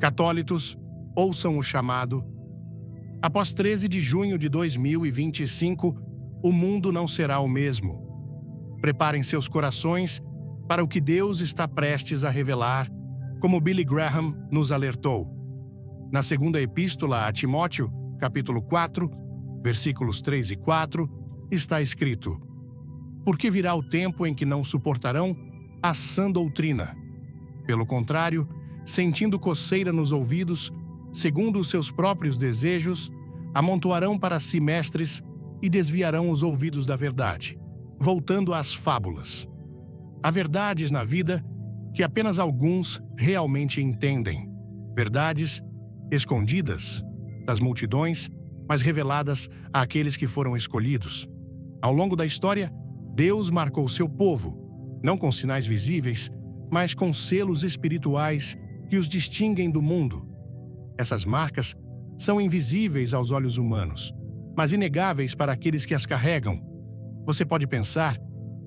Católicos, ouçam o chamado. Após 13 de junho de 2025, o mundo não será o mesmo. Preparem seus corações para o que Deus está prestes a revelar, como Billy Graham nos alertou. Na segunda epístola a Timóteo, capítulo 4, versículos 3 e 4, está escrito: porque virá o tempo em que não suportarão a sã doutrina. Pelo contrário, sentindo coceira nos ouvidos, segundo os seus próprios desejos, amontoarão para si mestres e desviarão os ouvidos da verdade, voltando às fábulas. Há verdades na vida que apenas alguns realmente entendem. Verdades escondidas das multidões, mas reveladas àqueles que foram escolhidos. Ao longo da história, Deus marcou seu povo, não com sinais visíveis, mas com selos espirituais que os distinguem do mundo. Essas marcas são invisíveis aos olhos humanos, mas inegáveis para aqueles que as carregam. Você pode pensar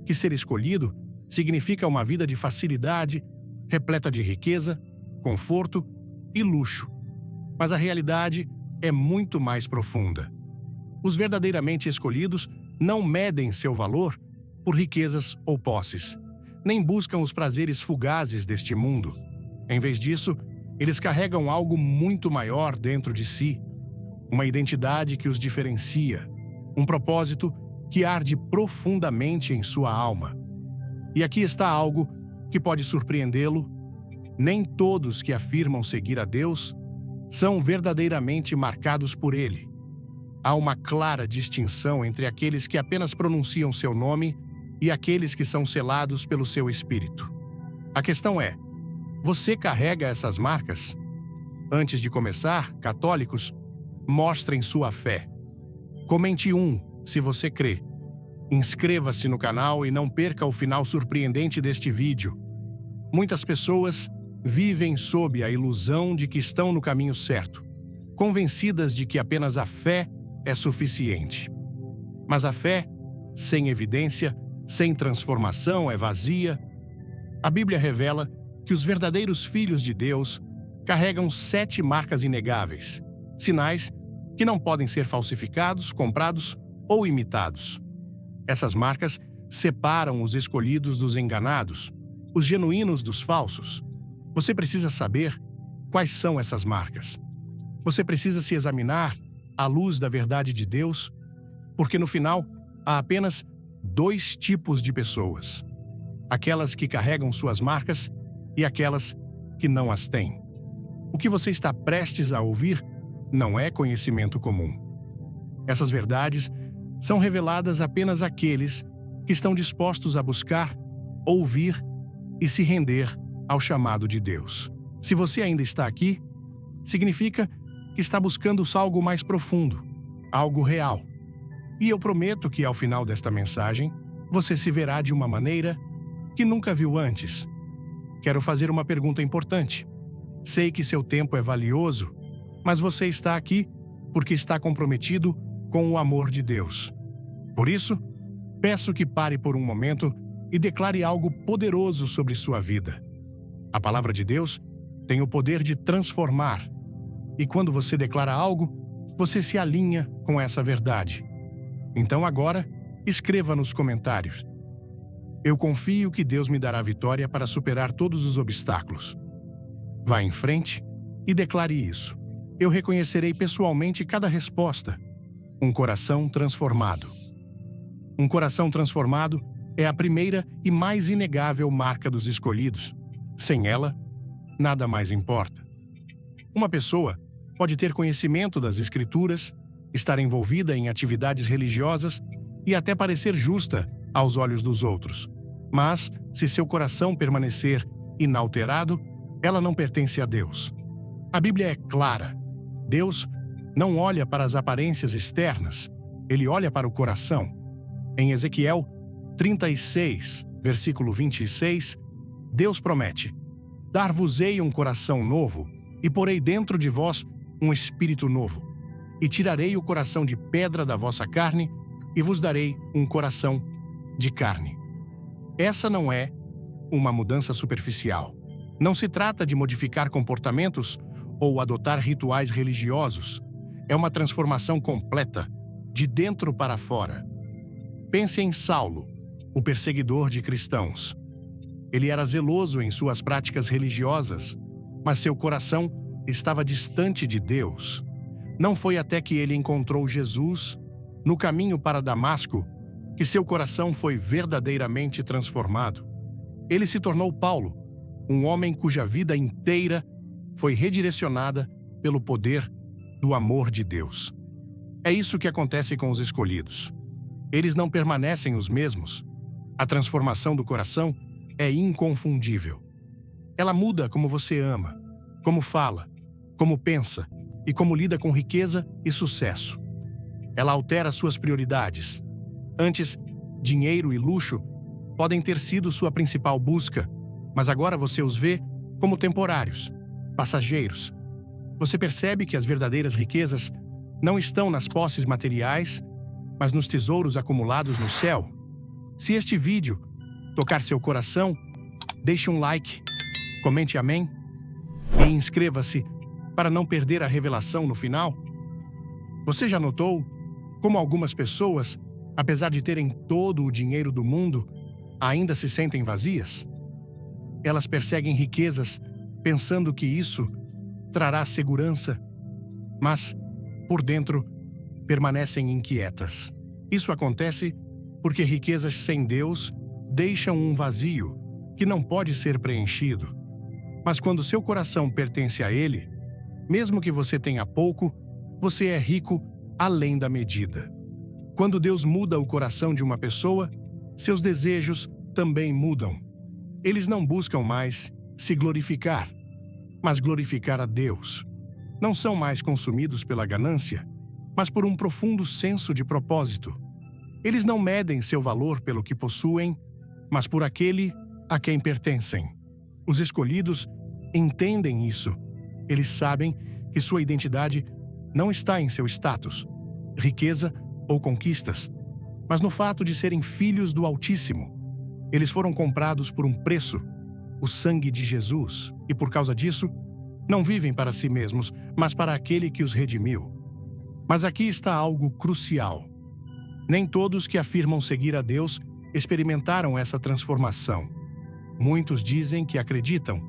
que ser escolhido significa uma vida de facilidade, repleta de riqueza, conforto e luxo. Mas a realidade é muito mais profunda. Os verdadeiramente escolhidos não medem seu valor por riquezas ou posses, nem buscam os prazeres fugazes deste mundo. Em vez disso, eles carregam algo muito maior dentro de si, uma identidade que os diferencia, um propósito que arde profundamente em sua alma. E aqui está algo que pode surpreendê-lo. Nem todos que afirmam seguir a Deus são verdadeiramente marcados por Ele. Há uma clara distinção entre aqueles que apenas pronunciam seu nome e aqueles que são selados pelo seu Espírito. A questão é: você carrega essas marcas? Antes de começar, católicos, mostrem sua fé. Comente se você crê. Inscreva-se no canal e não perca o final surpreendente deste vídeo. Muitas pessoas vivem sob a ilusão de que estão no caminho certo, convencidas de que apenas a fé é suficiente. Mas a fé, sem evidência, sem transformação, é vazia. A Bíblia revela que os verdadeiros filhos de Deus carregam 7 marcas inegáveis, sinais que não podem ser falsificados, comprados ou imitados. Essas marcas separam os escolhidos dos enganados, os genuínos dos falsos. Você precisa saber quais são essas marcas. Você precisa se examinar à luz da verdade de Deus, porque no final há apenas 2 tipos de pessoas: aquelas que carregam suas marcas e aquelas que não as têm. O que você está prestes a ouvir não é conhecimento comum. Essas verdades são reveladas apenas àqueles que estão dispostos a buscar, ouvir e se render ao chamado de Deus. Se você ainda está aqui, significa que está buscando algo mais profundo, algo real. E eu prometo que ao final desta mensagem, você se verá de uma maneira que nunca viu antes. Quero fazer uma pergunta importante. Sei que seu tempo é valioso, mas você está aqui porque está comprometido com o amor de Deus. Por isso, peço que pare por um momento e declare algo poderoso sobre sua vida. A palavra de Deus tem o poder de transformar. E quando você declara algo, você se alinha com essa verdade. Então agora, escreva nos comentários: eu confio que Deus me dará vitória para superar todos os obstáculos. Vá em frente e declare isso. Eu reconhecerei pessoalmente cada resposta. Um coração transformado. Um coração transformado é a primeira e mais inegável marca dos escolhidos. Sem ela, nada mais importa. Uma pessoa pode ter conhecimento das Escrituras, estar envolvida em atividades religiosas e até parecer justa aos olhos dos outros. Mas, se seu coração permanecer inalterado, ela não pertence a Deus. A Bíblia é clara. Deus não olha para as aparências externas, Ele olha para o coração. Em Ezequiel 36, versículo 26, Deus promete: dar-vos-ei um coração novo, e porei dentro de vós um espírito novo, e tirarei o coração de pedra da vossa carne, e vos darei um coração de carne. Essa não é uma mudança superficial. Não se trata de modificar comportamentos ou adotar rituais religiosos é uma transformação completa, de dentro para fora. Pense em Saulo, o perseguidor de cristãos. Ele era zeloso em suas práticas religiosas, mas seu coração estava distante de Deus. Não foi até que ele encontrou Jesus, no caminho para Damasco, que seu coração foi verdadeiramente transformado. Ele se tornou Paulo, um homem cuja vida inteira foi redirecionada pelo poder do amor de Deus. É isso que acontece com os escolhidos. Eles não permanecem os mesmos. A transformação do coração é inconfundível. Ela muda como você ama, como fala, como pensa e como lida com riqueza e sucesso. Ela altera suas prioridades. Antes, dinheiro e luxo podem ter sido sua principal busca, mas agora você os vê como temporários, passageiros. Você percebe que as verdadeiras riquezas não estão nas posses materiais, mas nos tesouros acumulados no céu. Se este vídeo tocar seu coração, deixe um like, comente amém e inscreva-se para não perder a revelação no final. Você já notou como algumas pessoas, apesar de terem todo o dinheiro do mundo, ainda se sentem vazias? Elas perseguem riquezas pensando que isso trará segurança, mas, por dentro, permanecem inquietas. Isso acontece porque riquezas sem Deus deixam um vazio que não pode ser preenchido. Mas quando seu coração pertence a Ele, mesmo que você tenha pouco, você é rico além da medida. Quando Deus muda o coração de uma pessoa, seus desejos também mudam. Eles não buscam mais se glorificar, mas glorificar a Deus. Não são mais consumidos pela ganância, mas por um profundo senso de propósito. Eles não medem seu valor pelo que possuem, mas por aquele a quem pertencem. Os escolhidos entendem isso. Eles sabem que sua identidade não está em seu status, riqueza ou conquistas, mas no fato de serem filhos do Altíssimo. Eles foram comprados por um preço, o sangue de Jesus, e por causa disso, não vivem para si mesmos, mas para aquele que os redimiu. Mas aqui está algo crucial. Nem todos que afirmam seguir a Deus experimentaram essa transformação. Muitos dizem que acreditam,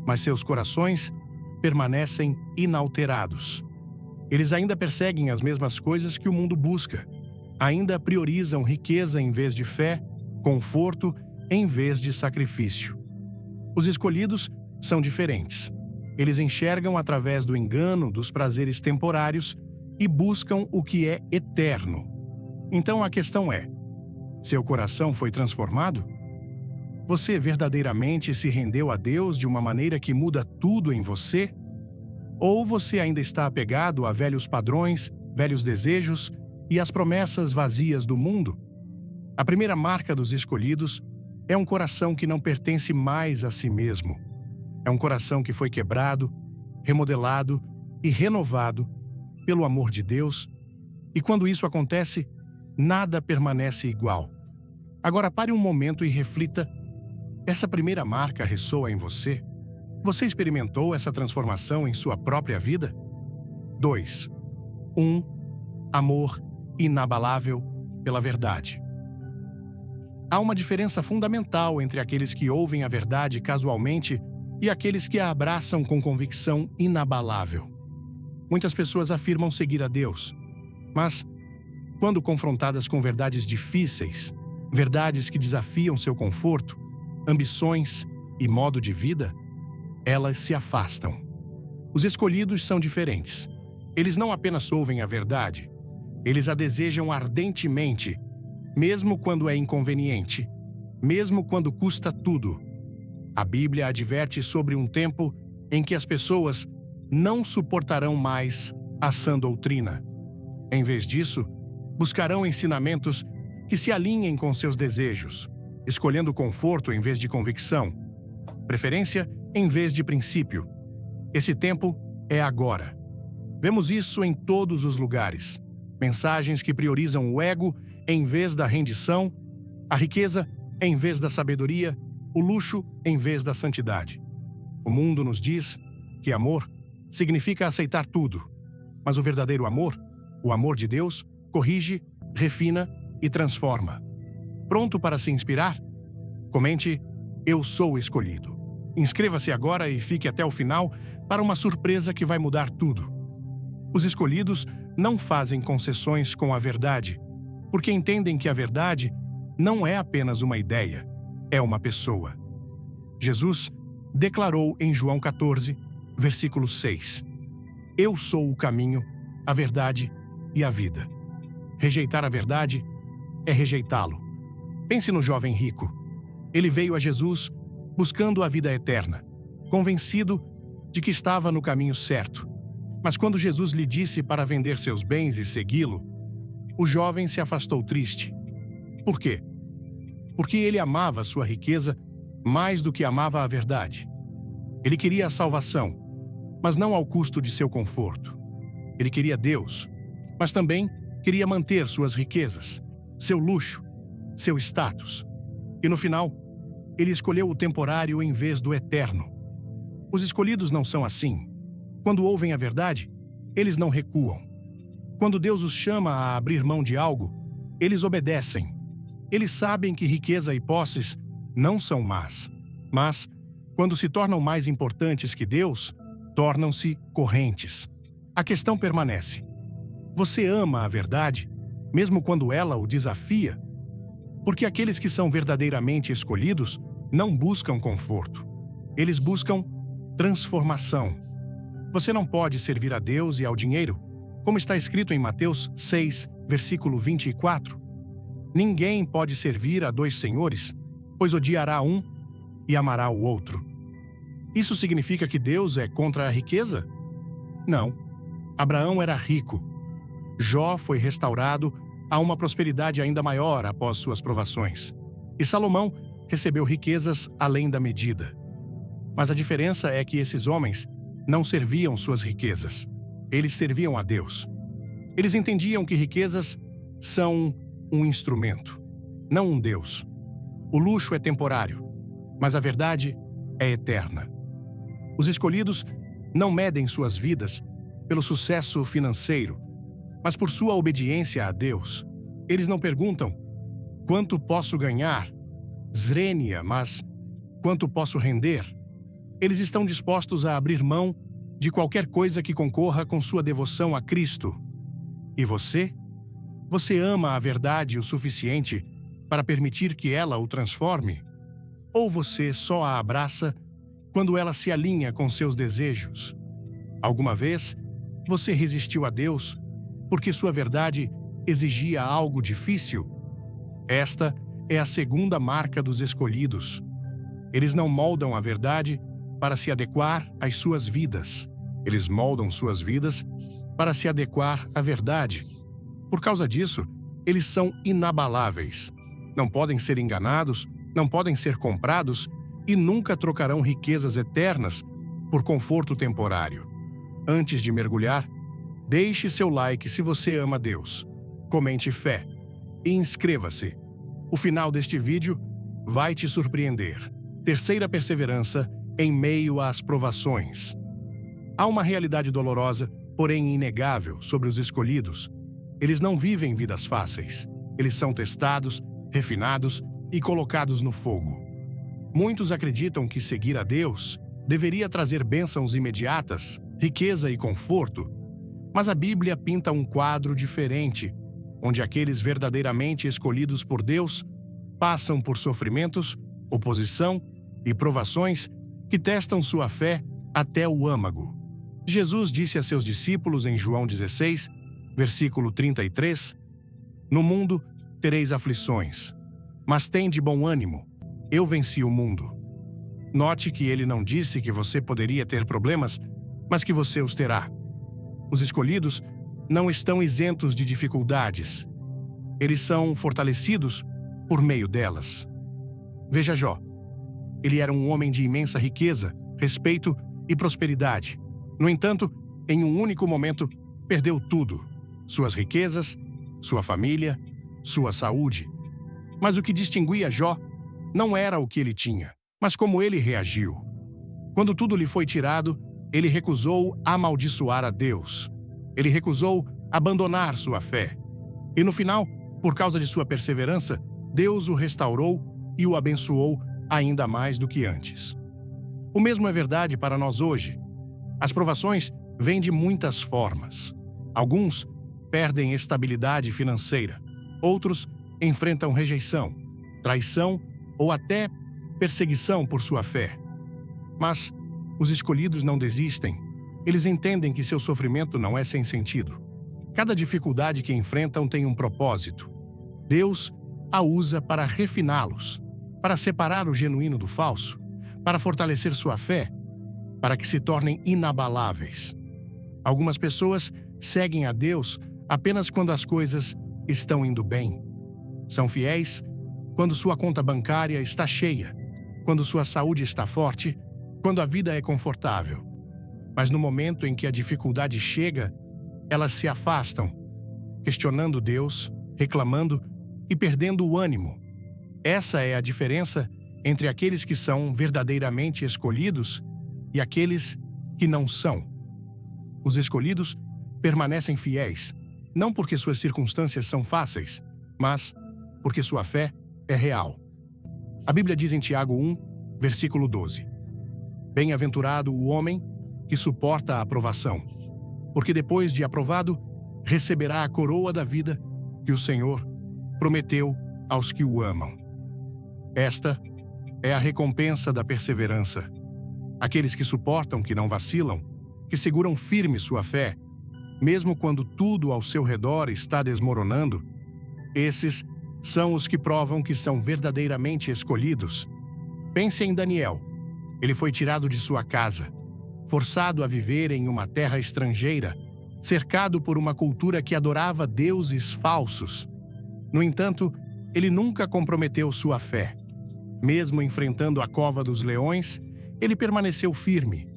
mas seus corações permanecem inalterados. Eles ainda perseguem as mesmas coisas que o mundo busca. Ainda priorizam riqueza em vez de fé, conforto em vez de sacrifício. Os escolhidos são diferentes. Eles enxergam através do engano dos prazeres temporários e buscam o que é eterno. Então a questão é: seu coração foi transformado? Você verdadeiramente se rendeu a Deus de uma maneira que muda tudo em você? Ou você ainda está apegado a velhos padrões, velhos desejos e as promessas vazias do mundo? A primeira marca dos escolhidos é um coração que não pertence mais a si mesmo. É um coração que foi quebrado, remodelado e renovado pelo amor de Deus, e quando isso acontece, nada permanece igual. Agora pare um momento e reflita: essa primeira marca ressoa em você? Você experimentou essa transformação em sua própria vida? 2. 1. Amor inabalável pela verdade. Há uma diferença fundamental entre aqueles que ouvem a verdade casualmente e aqueles que a abraçam com convicção inabalável. Muitas pessoas afirmam seguir a Deus, mas, quando confrontadas com verdades difíceis, verdades que desafiam seu conforto, ambições e modo de vida, elas se afastam. Os escolhidos são diferentes. Eles não apenas ouvem a verdade, eles a desejam ardentemente, mesmo quando é inconveniente, mesmo quando custa tudo. A Bíblia adverte sobre um tempo em que as pessoas não suportarão mais a sã doutrina. Em vez disso, buscarão ensinamentos que se alinhem com seus desejos, escolhendo conforto em vez de convicção, preferência em vez de princípio. Esse tempo é agora. Vemos isso em todos os lugares. Mensagens que priorizam o ego em vez da rendição, a riqueza em vez da sabedoria, o luxo em vez da santidade. O mundo nos diz que amor significa aceitar tudo. Mas o verdadeiro amor, o amor de Deus, corrige, refina e transforma. Pronto para se inspirar? Comente: Eu sou escolhido. Inscreva-se agora e fique até o final para uma surpresa que vai mudar tudo. Os escolhidos não fazem concessões com a verdade, porque entendem que a verdade não é apenas uma ideia, é uma pessoa. Jesus declarou em João 14, versículo 6: Eu sou o caminho, a verdade e a vida. Rejeitar a verdade é rejeitá-lo. Pense no jovem rico. Ele veio a Jesus buscando a vida eterna, convencido de que estava no caminho certo. Mas quando Jesus lhe disse para vender seus bens e segui-lo, o jovem se afastou triste. Por quê? Porque ele amava sua riqueza mais do que amava a verdade. Ele queria a salvação, mas não ao custo de seu conforto. Ele queria Deus, mas também queria manter suas riquezas, seu luxo, seu status. E no final, ele escolheu o temporário em vez do eterno. Os escolhidos não são assim. Quando ouvem a verdade, eles não recuam. Quando Deus os chama a abrir mão de algo, eles obedecem. Eles sabem que riqueza e posses não são más, mas, quando se tornam mais importantes que Deus, tornam-se correntes. A questão permanece: você ama a verdade, mesmo quando ela o desafia? Porque aqueles que são verdadeiramente escolhidos não buscam conforto. Eles buscam transformação. Você não pode servir a Deus e ao dinheiro, como está escrito em Mateus 6, versículo 24. Ninguém pode servir a dois senhores, pois odiará um e amará o outro. Isso significa que Deus é contra a riqueza? Não. Abraão era rico. Jó foi restaurado a uma prosperidade ainda maior após suas provações. E Salomão recebeu riquezas além da medida. Mas a diferença é que esses homens não serviam suas riquezas. Eles serviam a Deus. Eles entendiam que riquezas são um instrumento, não um Deus. O luxo é temporário, mas a verdade é eterna. Os escolhidos não medem suas vidas pelo sucesso financeiro, mas por sua obediência a Deus. Eles não perguntam: quanto posso ganhar? Zrenia, mas quanto posso render? Eles estão dispostos a abrir mão de qualquer coisa que concorra com sua devoção a Cristo. E você? Você ama a verdade o suficiente para permitir que ela o transforme? Ou você só a abraça quando ela se alinha com seus desejos? Alguma vez, você resistiu a Deus porque sua verdade exigia algo difícil? Esta é a segunda marca dos escolhidos. Eles não moldam a verdade para se adequar às suas vidas. Eles moldam suas vidas para se adequar à verdade. Por causa disso, eles são inabaláveis. Não podem ser enganados, não podem ser comprados e nunca trocarão riquezas eternas por conforto temporário. Antes de mergulhar, deixe seu like se você ama Deus. Comente fé e inscreva-se. O final deste vídeo vai te surpreender. Terceira perseverança em meio às provações. Há uma realidade dolorosa, porém inegável, sobre os escolhidos. Eles não vivem vidas fáceis. Eles são testados, refinados e colocados no fogo. Muitos acreditam que seguir a Deus deveria trazer bênçãos imediatas, riqueza e conforto. Mas a Bíblia pinta um quadro diferente, onde aqueles verdadeiramente escolhidos por Deus passam por sofrimentos, oposição e provações que testam sua fé até o âmago. Jesus disse a seus discípulos em João 16, versículo 33, No mundo tereis aflições, mas tende bom ânimo, eu venci o mundo. Note que ele não disse que você poderia ter problemas, mas que você os terá. Os escolhidos não estão isentos de dificuldades. Eles são fortalecidos por meio delas. Veja Jó. Ele era um homem de imensa riqueza, respeito e prosperidade. No entanto, em um único momento, perdeu tudo: suas riquezas, sua família, sua saúde. Mas o que distinguia Jó não era o que ele tinha, mas como ele reagiu. Quando tudo lhe foi tirado, ele recusou amaldiçoar a Deus. Ele recusou abandonar sua fé. E no final, por causa de sua perseverança, Deus o restaurou e o abençoou ainda mais do que antes. O mesmo é verdade para nós hoje. As provações vêm de muitas formas. Alguns perdem estabilidade financeira. Outros enfrentam rejeição, traição ou até perseguição por sua fé. Mas os escolhidos não desistem. Eles entendem que seu sofrimento não é sem sentido. Cada dificuldade que enfrentam tem um propósito. Deus a usa para refiná-los, para separar o genuíno do falso, para fortalecer sua fé, para que se tornem inabaláveis. Algumas pessoas seguem a Deus apenas quando as coisas estão indo bem. São fiéis quando sua conta bancária está cheia, quando sua saúde está forte, quando a vida é confortável. Mas no momento em que a dificuldade chega, elas se afastam, questionando Deus, reclamando e perdendo o ânimo. Essa é a diferença entre aqueles que são verdadeiramente escolhidos e aqueles que não são. Os escolhidos permanecem fiéis, não porque suas circunstâncias são fáceis, mas porque sua fé é real. A Bíblia diz em Tiago 1, versículo 12: Bem-aventurado o homem que suporta a aprovação, porque depois de aprovado, receberá a coroa da vida que o Senhor prometeu aos que o amam. Esta é a recompensa da perseverança. Aqueles que suportam, que não vacilam, que seguram firme sua fé, mesmo quando tudo ao seu redor está desmoronando, esses são os que provam que são verdadeiramente escolhidos. Pense em Daniel. Ele foi tirado de sua casa, forçado a viver em uma terra estrangeira, cercado por uma cultura que adorava deuses falsos. No entanto, ele nunca comprometeu sua fé. Mesmo enfrentando a cova dos leões, ele permaneceu firme.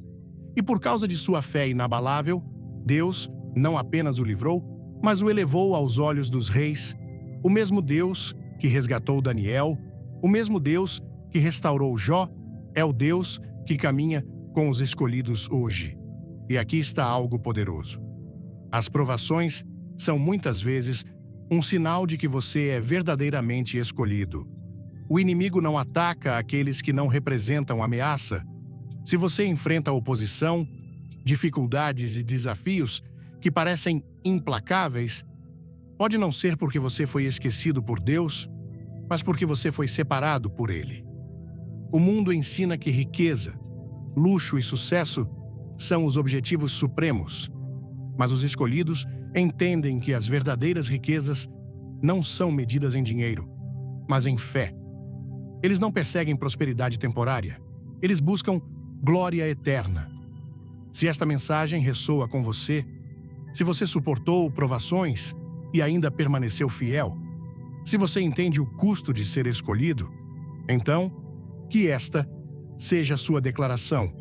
E por causa de sua fé inabalável, Deus não apenas o livrou, mas o elevou aos olhos dos reis. O mesmo Deus que resgatou Daniel, o mesmo Deus que restaurou Jó, é o Deus que caminha com os escolhidos hoje. E aqui está algo poderoso. As provações são muitas vezes um sinal de que você é verdadeiramente escolhido. O inimigo não ataca aqueles que não representam ameaça. Se você enfrenta oposição, dificuldades e desafios que parecem implacáveis, pode não ser porque você foi esquecido por Deus, mas porque você foi separado por Ele. O mundo ensina que riqueza, luxo e sucesso são os objetivos supremos, mas os escolhidos entendem que as verdadeiras riquezas não são medidas em dinheiro, mas em fé. Eles não perseguem prosperidade temporária, eles buscam glória eterna. Se esta mensagem ressoa com você, se você suportou provações e ainda permaneceu fiel, se você entende o custo de ser escolhido, então, que esta seja a sua declaração.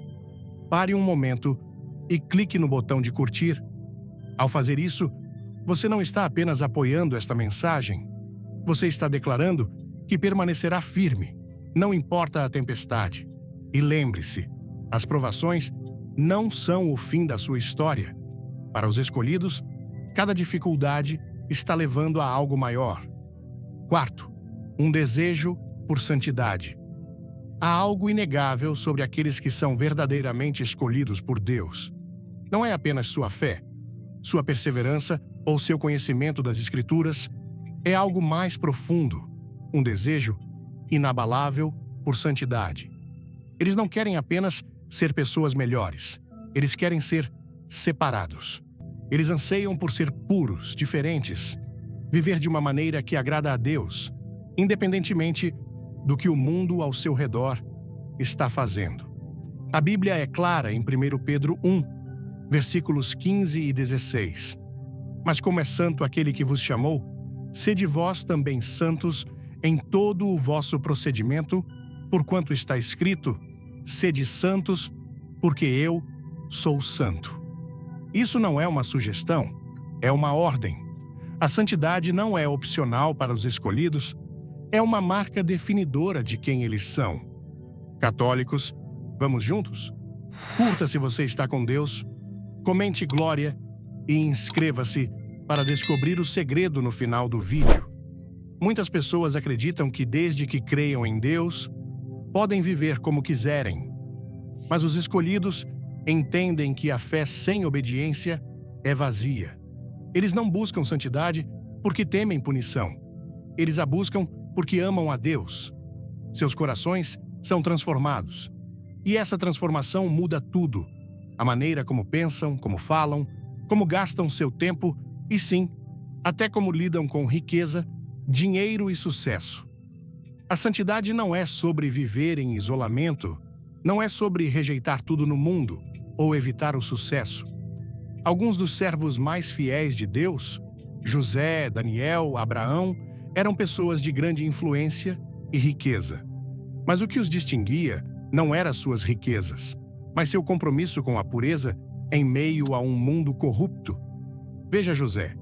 Pare um momento e clique no botão de curtir. Ao fazer isso, você não está apenas apoiando esta mensagem, você está declarando que permanecerá firme, não importa a tempestade. E lembre-se, as provações não são o fim da sua história. Para os escolhidos, cada dificuldade está levando a algo maior. Quarto, um desejo por santidade. Há algo inegável sobre aqueles que são verdadeiramente escolhidos por Deus. Não é apenas sua fé, sua perseverança ou seu conhecimento das Escrituras, é algo mais profundo, um desejo inabalável por santidade. Eles não querem apenas ser pessoas melhores, eles querem ser separados. Eles anseiam por ser puros, diferentes, viver de uma maneira que agrada a Deus, independentemente do que o mundo ao seu redor está fazendo. A Bíblia é clara em 1 Pedro 1, versículos 15 e 16. Mas como é santo aquele que vos chamou, sede vós também santos em todo o vosso procedimento, porquanto está escrito: sede santos, porque eu sou santo. Isso não é uma sugestão, é uma ordem. A santidade não é opcional para os escolhidos, é uma marca definidora de quem eles são. Católicos, vamos juntos? Curta se você está com Deus, comente glória e inscreva-se para descobrir o segredo no final do vídeo. Muitas pessoas acreditam que desde que creiam em Deus, podem viver como quiserem. Mas os escolhidos entendem que a fé sem obediência é vazia. Eles não buscam santidade porque temem punição. Eles a buscam porque amam a Deus. Seus corações são transformados. E essa transformação muda tudo. A maneira como pensam, como falam, como gastam seu tempo e, sim, até como lidam com riqueza, dinheiro e sucesso. A santidade não é sobre viver em isolamento, não é sobre rejeitar tudo no mundo ou evitar o sucesso. Alguns dos servos mais fiéis de Deus, José, Daniel, Abraão, eram pessoas de grande influência e riqueza. Mas o que os distinguia não eram suas riquezas, mas seu compromisso com a pureza em meio a um mundo corrupto. Veja José.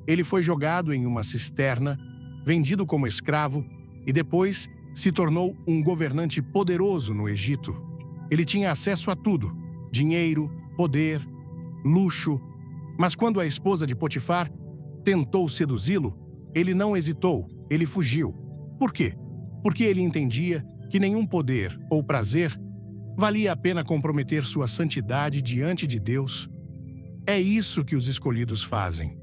Ele foi jogado em uma cisterna, vendido como escravo e depois se tornou um governante poderoso no Egito. Ele tinha acesso a tudo: dinheiro, poder, luxo. Mas quando a esposa de Potifar tentou seduzi-lo, ele não hesitou, ele fugiu. Por quê? Porque ele entendia que nenhum poder ou prazer valia a pena comprometer sua santidade diante de Deus. É isso que os escolhidos fazem.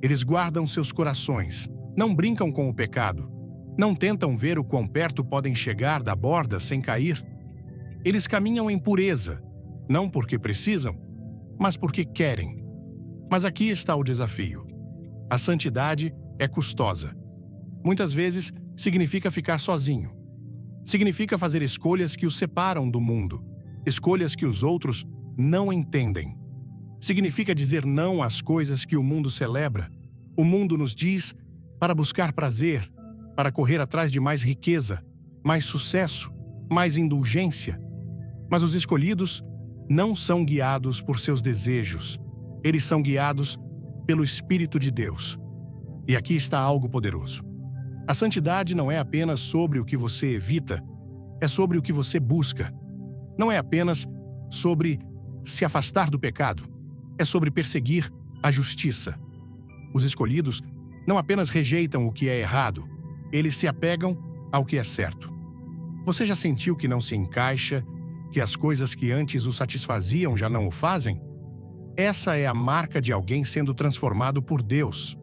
Eles guardam seus corações, não brincam com o pecado, não tentam ver o quão perto podem chegar da borda sem cair. Eles caminham em pureza, não porque precisam, mas porque querem. Mas aqui está o desafio. A santidade é custosa. Muitas vezes significa ficar sozinho. Significa fazer escolhas que os separam do mundo, escolhas que os outros não entendem. Significa dizer não às coisas que o mundo celebra. O mundo nos diz para buscar prazer, para correr atrás de mais riqueza, mais sucesso, mais indulgência. Mas os escolhidos não são guiados por seus desejos. Eles são guiados pelo Espírito de Deus. E aqui está algo poderoso. A santidade não é apenas sobre o que você evita, é sobre o que você busca. Não é apenas sobre se afastar do pecado, é sobre perseguir a justiça. Os escolhidos não apenas rejeitam o que é errado, eles se apegam ao que é certo. Você já sentiu que não se encaixa, que as coisas que antes o satisfaziam já não o fazem? Essa é a marca de alguém sendo transformado por Deus.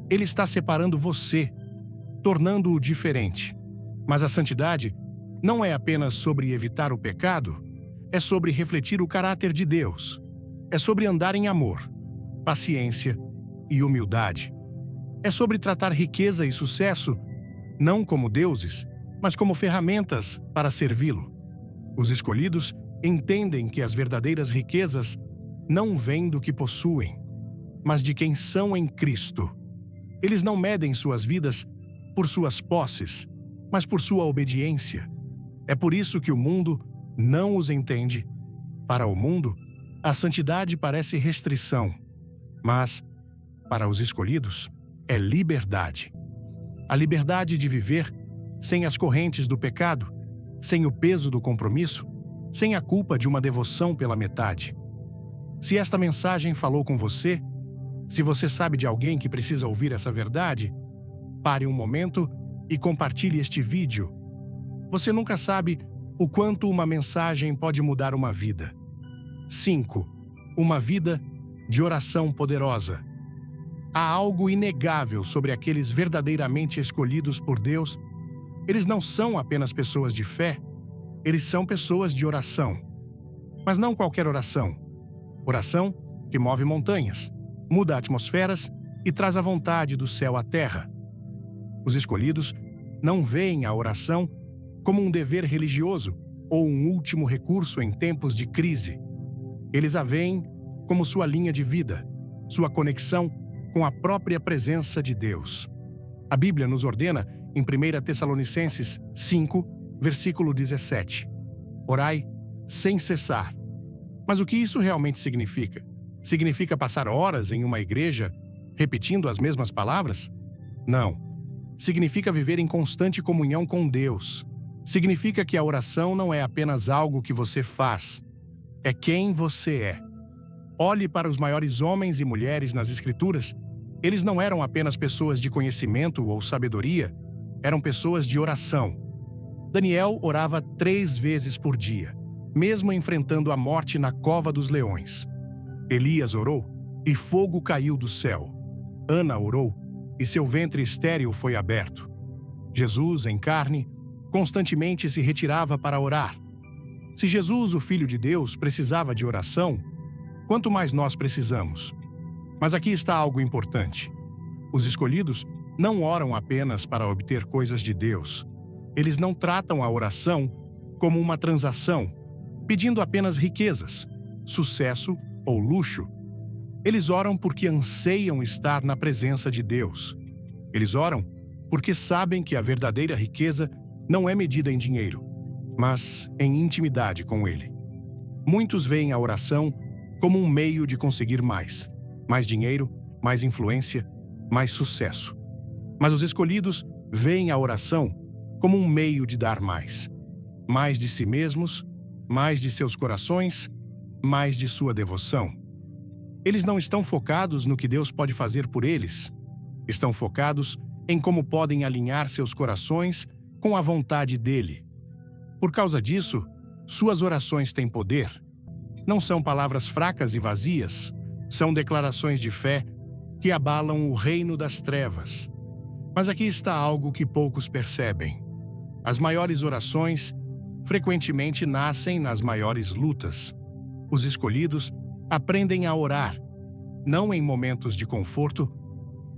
Ele está separando você, tornando-o diferente. Mas a santidade não é apenas sobre evitar o pecado, é sobre refletir o caráter de Deus. É sobre andar em amor, paciência e humildade. É sobre tratar riqueza e sucesso não como deuses, mas como ferramentas para servi-lo. Os escolhidos entendem que as verdadeiras riquezas não vêm do que possuem, mas de quem são em Cristo. Eles não medem suas vidas por suas posses, mas por sua obediência. É por isso que o mundo não os entende. Para o mundo, a santidade parece restrição, mas, para os escolhidos, é liberdade. A liberdade de viver sem as correntes do pecado, sem o peso do compromisso, sem a culpa de uma devoção pela metade. Se esta mensagem falou com você, se você sabe de alguém que precisa ouvir essa verdade, pare um momento e compartilhe este vídeo. Você nunca sabe o quanto uma mensagem pode mudar uma vida. 5. Uma vida de oração poderosa. Há algo inegável sobre aqueles verdadeiramente escolhidos por Deus. Eles não são apenas pessoas de fé, eles são pessoas de oração. Mas não qualquer oração. Oração que move montanhas, muda atmosferas e traz a vontade do céu à terra. Os escolhidos não veem a oração como um dever religioso ou um último recurso em tempos de crise. Eles a veem como sua linha de vida, sua conexão com a própria presença de Deus. A Bíblia nos ordena, em 1 Tessalonicenses 5, versículo 17, orai sem cessar. Mas o que isso realmente significa? Significa passar horas em uma igreja repetindo as mesmas palavras? Não. Significa viver em constante comunhão com Deus. Significa que a oração não é apenas algo que você faz. é quem você é. Olhe para os maiores homens e mulheres nas Escrituras. Eles não eram apenas pessoas de conhecimento ou sabedoria, eram pessoas de oração. Daniel orava 3 vezes por dia, mesmo enfrentando a morte na cova dos leões. Elias orou e fogo caiu do céu. Ana orou e seu ventre estéril foi aberto. Jesus, em carne, constantemente se retirava para orar. Se Jesus, o Filho de Deus, precisava de oração, quanto mais nós precisamos. Mas aqui está algo importante. Os escolhidos não oram apenas para obter coisas de Deus. Eles não tratam a oração como uma transação, pedindo apenas riquezas, sucesso ou luxo. Eles oram porque anseiam estar na presença de Deus. Eles oram porque sabem que a verdadeira riqueza não é medida em dinheiro, mas em intimidade com Ele. Muitos veem a oração como um meio de conseguir mais dinheiro, mais influência, mais sucesso. Mas os escolhidos veem a oração como um meio de dar mais de si mesmos, mais de seus corações, mais de sua devoção. Eles não estão focados no que Deus pode fazer por eles. Estão focados em como podem alinhar seus corações com a vontade dele. Por causa disso, suas orações têm poder. Não são palavras fracas e vazias, são declarações de fé que abalam o reino das trevas. Mas aqui está algo que poucos percebem. As maiores orações frequentemente nascem nas maiores lutas. Os escolhidos aprendem a orar, não em momentos de conforto,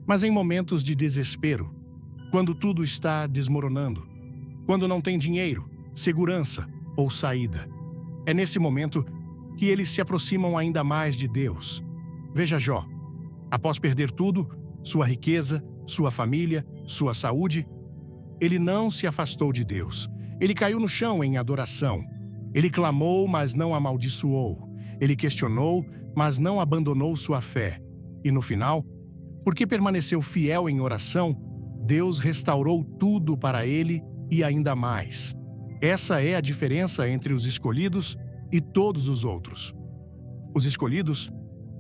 mas em momentos de desespero, quando tudo está desmoronando, quando não tem dinheiro, segurança ou saída. É nesse momento que eles se aproximam ainda mais de Deus. Veja Jó. Após perder tudo, sua riqueza, sua família, sua saúde, ele não se afastou de Deus. Ele caiu no chão em adoração. Ele clamou, mas não amaldiçoou. Ele questionou, mas não abandonou sua fé. E no final, porque permaneceu fiel em oração, Deus restaurou tudo para ele e ainda mais. Essa é a diferença entre os escolhidos e todos os outros. Os escolhidos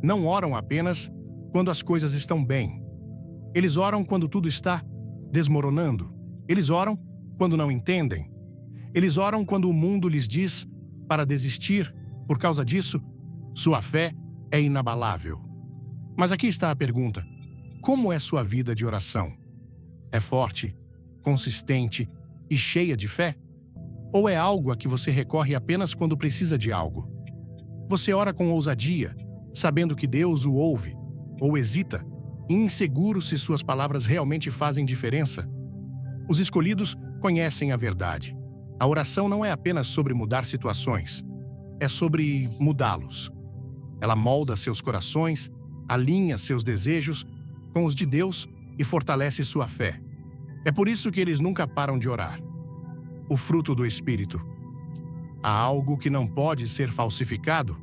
não oram apenas quando as coisas estão bem. Eles oram quando tudo está desmoronando. Eles oram quando não entendem. Eles oram quando o mundo lhes diz para desistir. Por causa disso, sua fé é inabalável. Mas aqui está a pergunta: como é sua vida de oração? É forte, consistente e cheia de fé? Ou é algo a que você recorre apenas quando precisa de algo? Você ora com ousadia, sabendo que Deus o ouve, ou hesita, inseguro se suas palavras realmente fazem diferença? Os escolhidos conhecem a verdade. A oração não é apenas sobre mudar situações, é sobre mudá-los. Ela molda seus corações, alinha seus desejos com os de Deus e fortalece sua fé. É por isso que eles nunca param de orar. O fruto do Espírito. Há algo que não pode ser falsificado,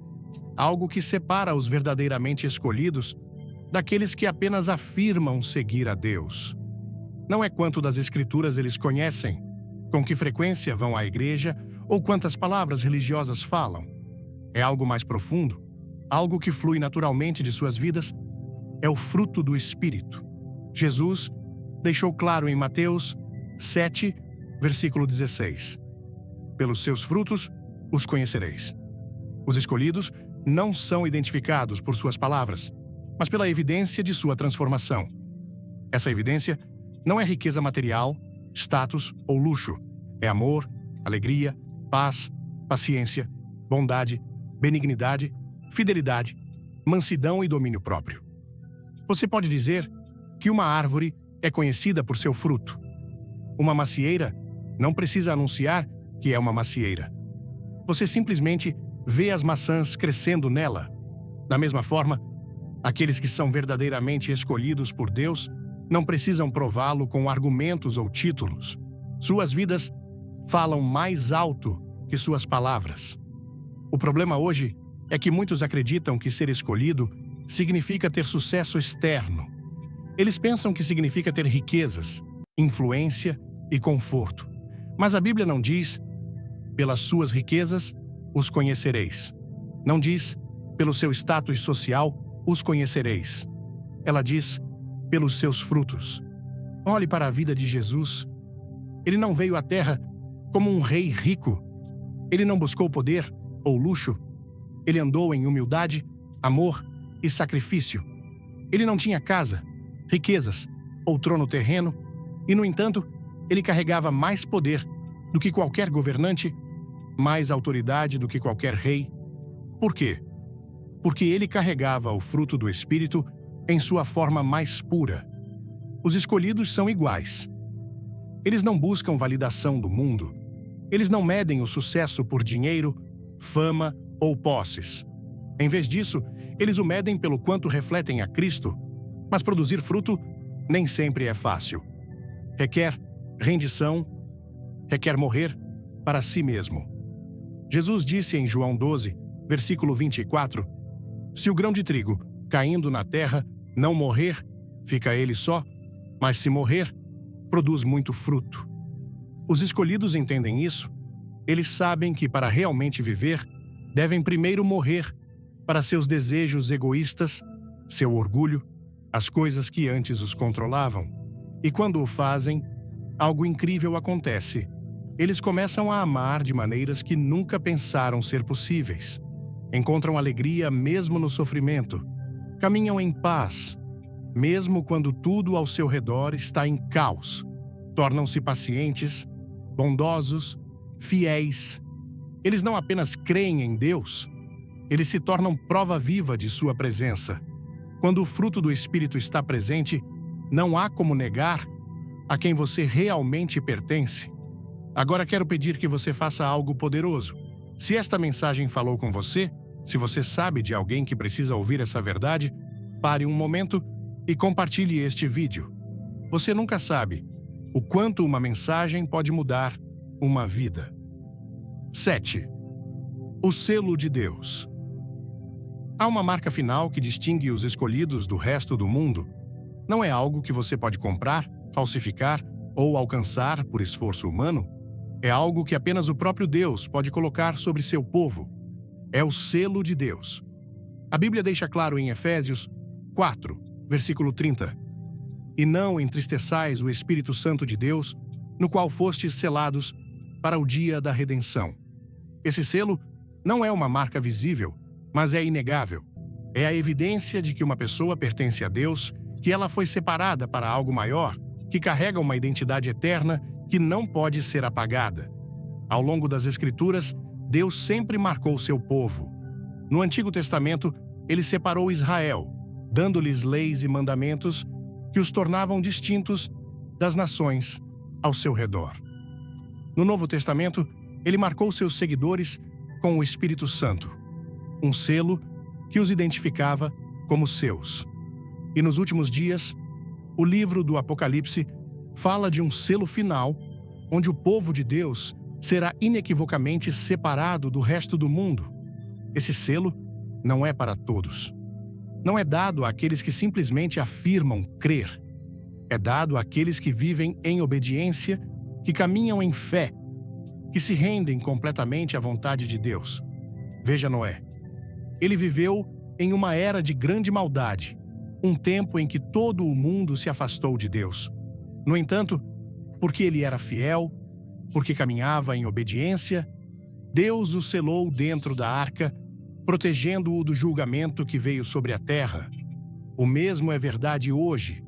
algo que separa os verdadeiramente escolhidos daqueles que apenas afirmam seguir a Deus. Não é quanto das Escrituras eles conhecem, com que frequência vão à igreja ou quantas palavras religiosas falam. É algo mais profundo, algo que flui naturalmente de suas vidas. É o fruto do Espírito. Jesus deixou claro em Mateus 7, versículo 16. Pelos seus frutos os conhecereis. Os escolhidos não são identificados por suas palavras, mas pela evidência de sua transformação. Essa evidência não é riqueza material, status ou luxo. É amor, alegria, paz, paciência, bondade, benignidade, fidelidade, mansidão e domínio próprio. Você pode dizer que uma árvore é conhecida por seu fruto. Uma macieira não precisa anunciar que é uma macieira. Você simplesmente vê as maçãs crescendo nela. Da mesma forma, aqueles que são verdadeiramente escolhidos por Deus não precisam prová-lo com argumentos ou títulos. Suas vidas falam mais alto que suas palavras. O problema hoje é que muitos acreditam que ser escolhido significa ter sucesso externo. Eles pensam que significa ter riquezas, influência e conforto. Mas a Bíblia não diz: pelas suas riquezas os conhecereis. Não diz, pelo seu status social, os conhecereis. Ela diz, pelos seus frutos. Olhe para a vida de Jesus. Ele não veio à Terra como um rei rico. Ele não buscou poder ou luxo. Ele andou em humildade, amor e sacrifício. Ele não tinha casa, riquezas ou trono terreno, e, no entanto, ele carregava mais poder do que qualquer governante, mais autoridade do que qualquer rei. Por quê? Porque ele carregava o fruto do Espírito em sua forma mais pura. Os escolhidos são iguais. Eles não buscam validação do mundo. Eles não medem o sucesso por dinheiro, fama ou posses. Em vez disso, eles o medem pelo quanto refletem a Cristo. Mas produzir fruto nem sempre é fácil. Requer rendição, requer morrer para si mesmo. Jesus disse em João 12, versículo 24, se o grão de trigo, caindo na terra, não morrer, fica ele só, mas se morrer, produz muito fruto. Os escolhidos entendem isso. Eles sabem que para realmente viver, devem primeiro morrer para seus desejos egoístas, seu orgulho, as coisas que antes os controlavam. E quando o fazem, algo incrível acontece. Eles começam a amar de maneiras que nunca pensaram ser possíveis. Encontram alegria mesmo no sofrimento. Caminham em paz, mesmo quando tudo ao seu redor está em caos. Tornam-se pacientes, bondosos, fiéis. Eles não apenas creem em Deus, eles se tornam prova viva de sua presença. Quando o fruto do Espírito está presente, não há como negar a quem você realmente pertence. Agora quero pedir que você faça algo poderoso. Se esta mensagem falou com você, se você sabe de alguém que precisa ouvir essa verdade, pare um momento e compartilhe este vídeo. Você nunca sabe o quanto uma mensagem pode mudar uma vida. 7. O selo de Deus. Há uma marca final que distingue os escolhidos do resto do mundo. Não é algo que você pode comprar, falsificar ou alcançar por esforço humano. É algo que apenas o próprio Deus pode colocar sobre seu povo. É o selo de Deus. A Bíblia deixa claro em Efésios 4, versículo 30. E não entristeçais o Espírito Santo de Deus, no qual fostes selados para o dia da redenção. Esse selo não é uma marca visível, mas é inegável. É a evidência de que uma pessoa pertence a Deus, que ela foi separada para algo maior, que carrega uma identidade eterna que não pode ser apagada. Ao longo das Escrituras, Deus sempre marcou seu povo. No Antigo Testamento, ele separou Israel, dando-lhes leis e mandamentos que os tornavam distintos das nações ao seu redor. No Novo Testamento, ele marcou seus seguidores com o Espírito Santo, um selo que os identificava como seus. E nos últimos dias, o livro do Apocalipse fala de um selo final, onde o povo de Deus será inequivocamente separado do resto do mundo. Esse selo não é para todos. Não é dado àqueles que simplesmente afirmam crer. É dado àqueles que vivem em obediência, que caminham em fé, que se rendem completamente à vontade de Deus. Veja Noé. Ele viveu em uma era de grande maldade, um tempo em que todo o mundo se afastou de Deus. No entanto, porque ele era fiel, porque caminhava em obediência, Deus o selou dentro da arca, protegendo-o do julgamento que veio sobre a terra. O mesmo é verdade hoje.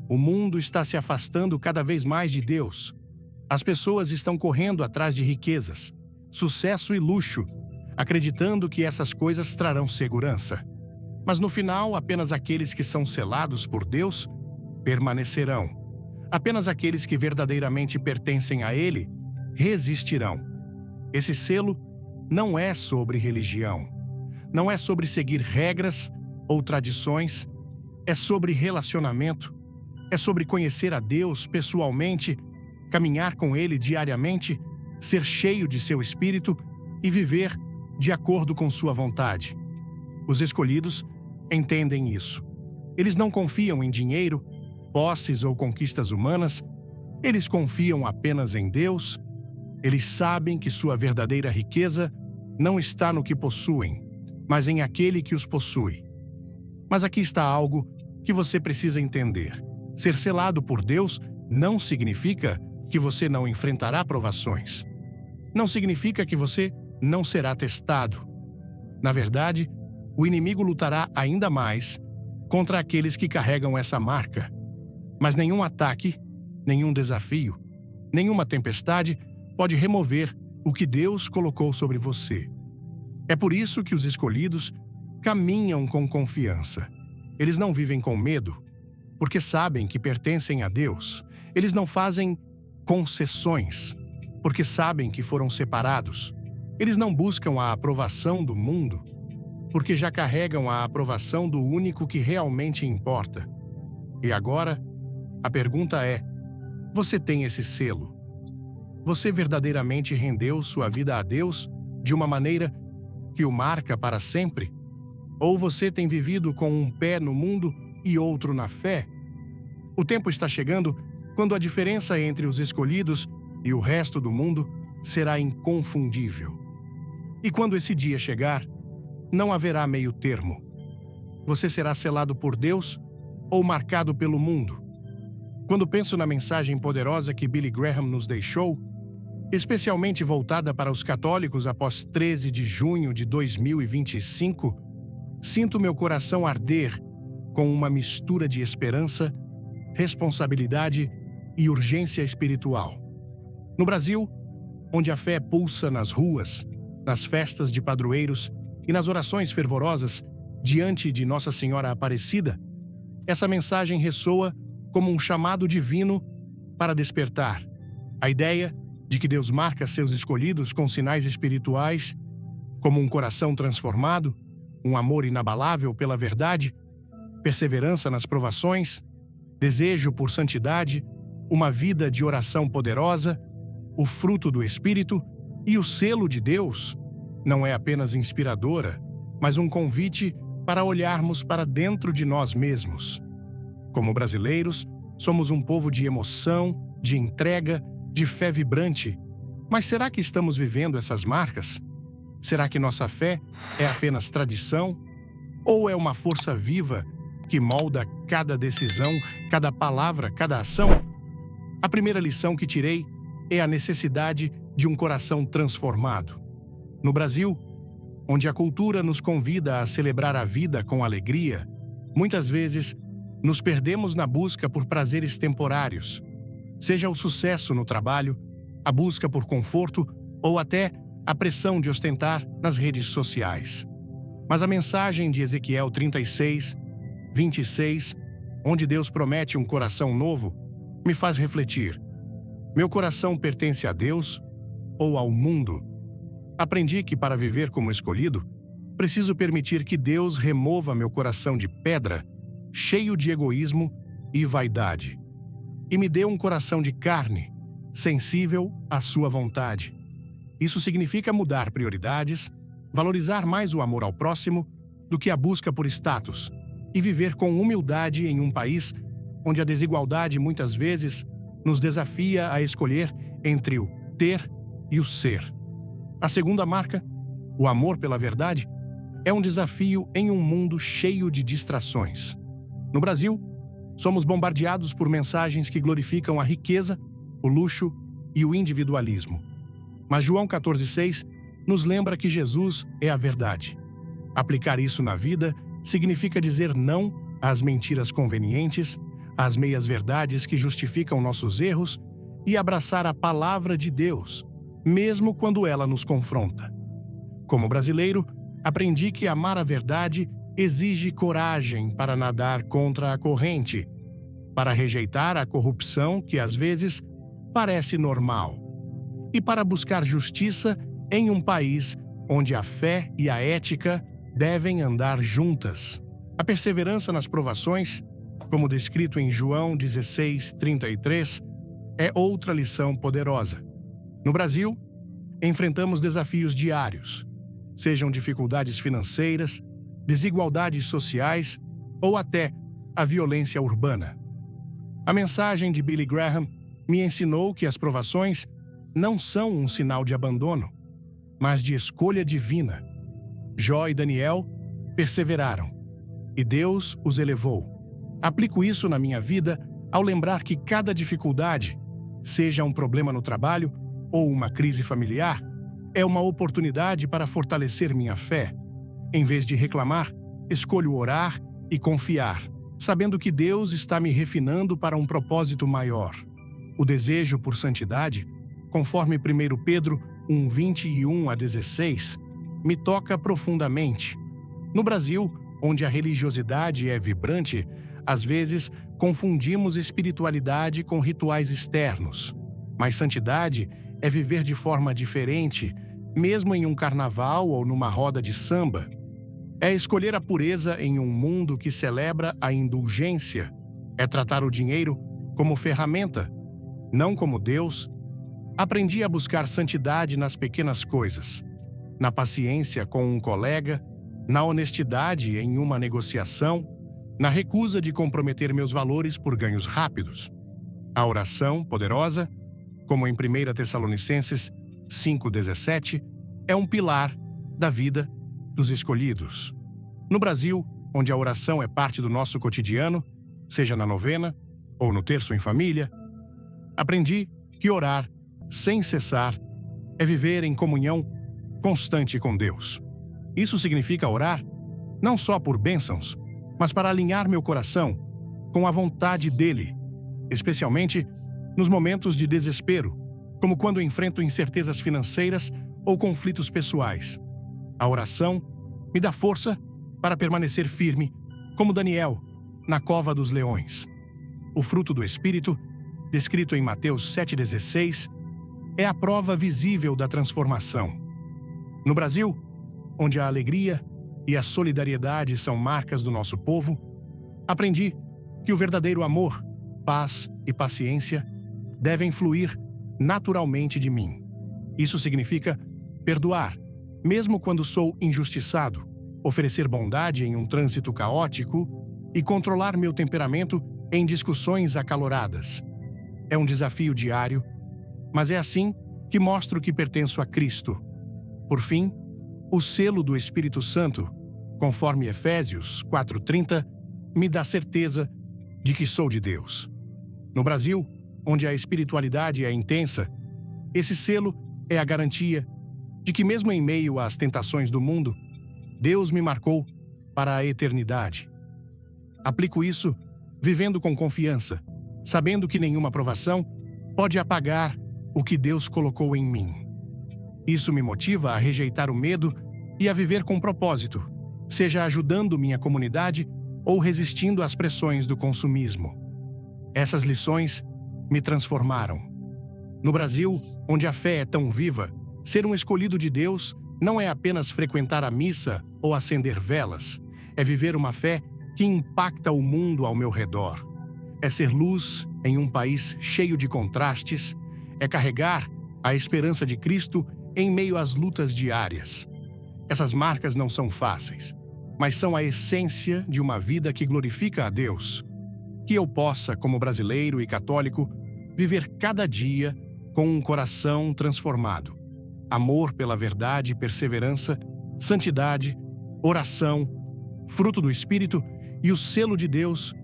O mundo está se afastando cada vez mais de Deus. As pessoas estão correndo atrás de riquezas, sucesso e luxo, acreditando que essas coisas trarão segurança. Mas no final, apenas aqueles que são selados por Deus permanecerão. Apenas aqueles que verdadeiramente pertencem a Ele resistirão. Esse selo não é sobre religião. Não é sobre seguir regras ou tradições. É sobre relacionamento. É sobre conhecer a Deus pessoalmente, caminhar com Ele diariamente, ser cheio de seu Espírito e viver de acordo com sua vontade. Os escolhidos entendem isso. Eles não confiam em dinheiro, posses ou conquistas humanas. Eles confiam apenas em Deus. Eles sabem que sua verdadeira riqueza não está no que possuem, mas em aquele que os possui. Mas aqui está algo que você precisa entender. Ser selado por Deus não significa que você não enfrentará provações. Não significa que você não será testado. Na verdade, o inimigo lutará ainda mais contra aqueles que carregam essa marca. Mas nenhum ataque, nenhum desafio, nenhuma tempestade pode remover o que Deus colocou sobre você. É por isso que os escolhidos caminham com confiança. Eles não vivem com medo, porque sabem que pertencem a Deus. Eles não fazem concessões, porque sabem que foram separados. Eles não buscam a aprovação do mundo, porque já carregam a aprovação do único que realmente importa. E agora, a pergunta é: você tem esse selo? Você verdadeiramente rendeu sua vida a Deus de uma maneira que o marca para sempre? Ou você tem vivido com um pé no mundo e outro na fé? O tempo está chegando quando a diferença entre os escolhidos e o resto do mundo será inconfundível. E quando esse dia chegar, não haverá meio termo. Você será selado por Deus ou marcado pelo mundo? Quando penso na mensagem poderosa que Billy Graham nos deixou, especialmente voltada para os católicos após 13 de junho de 2025, sinto meu coração arder com uma mistura de esperança, responsabilidade e urgência espiritual. No Brasil, onde a fé pulsa nas ruas, nas festas de padroeiros e nas orações fervorosas diante de Nossa Senhora Aparecida, essa mensagem ressoa como um chamado divino para despertar. A ideia de que Deus marca seus escolhidos com sinais espirituais, como um coração transformado, um amor inabalável pela verdade, perseverança nas provações, desejo por santidade, uma vida de oração poderosa, o fruto do Espírito e o selo de Deus, não é apenas inspiradora, mas um convite para olharmos para dentro de nós mesmos. Como brasileiros, somos um povo de emoção, de entrega, de fé vibrante. Mas será que estamos vivendo essas marcas? Será que nossa fé é apenas tradição? Ou é uma força viva que molda cada decisão, cada palavra, cada ação? A primeira lição que tirei é a necessidade de um coração transformado. No Brasil, onde a cultura nos convida a celebrar a vida com alegria, muitas vezes nos perdemos na busca por prazeres temporários, seja o sucesso no trabalho, a busca por conforto ou até a pressão de ostentar nas redes sociais. Mas a mensagem de Ezequiel 36, 26, onde Deus promete um coração novo, me faz refletir. Meu coração pertence a Deus ou ao mundo? Aprendi que para viver como escolhido, preciso permitir que Deus remova meu coração de pedra, cheio de egoísmo e vaidade, e me dê um coração de carne, sensível à sua vontade. Isso significa mudar prioridades, valorizar mais o amor ao próximo do que a busca por status, e viver com humildade em um país onde a desigualdade muitas vezes nos desafia a escolher entre o ter e o ser. A segunda marca, o amor pela verdade, é um desafio em um mundo cheio de distrações. No Brasil, somos bombardeados por mensagens que glorificam a riqueza, o luxo e o individualismo. Mas João 14,6 nos lembra que Jesus é a verdade. Aplicar isso na vida significa dizer não às mentiras convenientes, às meias-verdades que justificam nossos erros e abraçar a palavra de Deus, mesmo quando ela nos confronta. Como brasileiro, aprendi que amar a verdade exige coragem para nadar contra a corrente, para rejeitar a corrupção que às vezes parece normal, e para buscar justiça em um país onde a fé e a ética devem andar juntas. A perseverança nas provações, como descrito em João 16:33, é outra lição poderosa. No Brasil, enfrentamos desafios diários, sejam dificuldades financeiras, desigualdades sociais ou até a violência urbana. A mensagem de Billy Graham me ensinou que as provações não são um sinal de abandono, mas de escolha divina. Jó e Daniel perseveraram, e Deus os elevou. Aplico isso na minha vida ao lembrar que cada dificuldade, seja um problema no trabalho ou uma crise familiar, é uma oportunidade para fortalecer minha fé. Em vez de reclamar, escolho orar e confiar, sabendo que Deus está me refinando para um propósito maior. O desejo por santidade, conforme 1 Pedro 1:21-16, me toca profundamente. No Brasil, onde a religiosidade é vibrante, às vezes confundimos espiritualidade com rituais externos. Mas santidade é viver de forma diferente, mesmo em um carnaval ou numa roda de samba. É escolher a pureza em um mundo que celebra a indulgência. É tratar o dinheiro como ferramenta, não como Deus. Aprendi a buscar santidade nas pequenas coisas, na paciência com um colega, na honestidade em uma negociação, na recusa de comprometer meus valores por ganhos rápidos. A oração poderosa, como em 1 Tessalonicenses 5:17, é um pilar da vida dos escolhidos. No Brasil, onde a oração é parte do nosso cotidiano, seja na novena ou no terço em família, aprendi que orar sem cessar é viver em comunhão constante com Deus. Isso significa orar não só por bênçãos, mas para alinhar meu coração com a vontade dele, especialmente nos momentos de desespero, como quando enfrento incertezas financeiras ou conflitos pessoais. A oração me dá força para permanecer firme, como Daniel, na cova dos leões. O fruto do Espírito, descrito em Mateus 7,16, é a prova visível da transformação. No Brasil, onde a alegria e a solidariedade são marcas do nosso povo, aprendi que o verdadeiro amor, paz e paciência devem fluir naturalmente de mim. Isso significa perdoar, mesmo quando sou injustiçado, oferecer bondade em um trânsito caótico e controlar meu temperamento em discussões acaloradas. É um desafio diário, mas é assim que mostro que pertenço a Cristo. Por fim, o selo do Espírito Santo, conforme Efésios 4:30, me dá certeza de que sou de Deus. No Brasil, onde a espiritualidade é intensa, esse selo é a garantia de que, mesmo em meio às tentações do mundo, Deus me marcou para a eternidade. Aplico isso vivendo com confiança, sabendo que nenhuma provação pode apagar o que Deus colocou em mim. Isso me motiva a rejeitar o medo e a viver com propósito, seja ajudando minha comunidade ou resistindo às pressões do consumismo. Essas lições me transformaram. No Brasil, onde a fé é tão viva, ser um escolhido de Deus não é apenas frequentar a missa ou acender velas, é viver uma fé que impacta o mundo ao meu redor. É ser luz em um país cheio de contrastes, é carregar a esperança de Cristo em meio às lutas diárias. Essas marcas não são fáceis, mas são a essência de uma vida que glorifica a Deus. Que eu possa, como brasileiro e católico, viver cada dia com um coração transformado. Amor pela verdade, perseverança, santidade, oração, fruto do Espírito e o selo de Deus,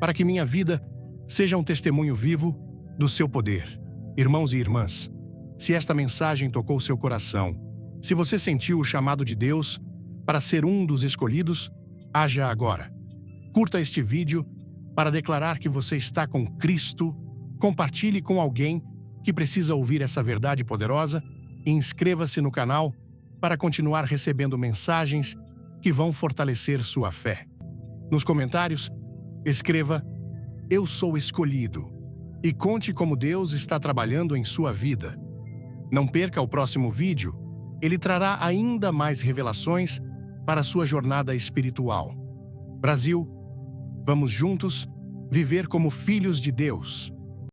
para que minha vida seja um testemunho vivo do seu poder. Irmãos e irmãs, se esta mensagem tocou seu coração, se você sentiu o chamado de Deus para ser um dos escolhidos, haja agora. Curta este vídeo para declarar que você está com Cristo, compartilhe com alguém que precisa ouvir essa verdade poderosa e inscreva-se no canal para continuar recebendo mensagens que vão fortalecer sua fé. Nos comentários, escreva "Eu sou escolhido" e conte como Deus está trabalhando em sua vida. Não perca o próximo vídeo, ele trará ainda mais revelações para a sua jornada espiritual. Brasil, vamos juntos viver como filhos de Deus.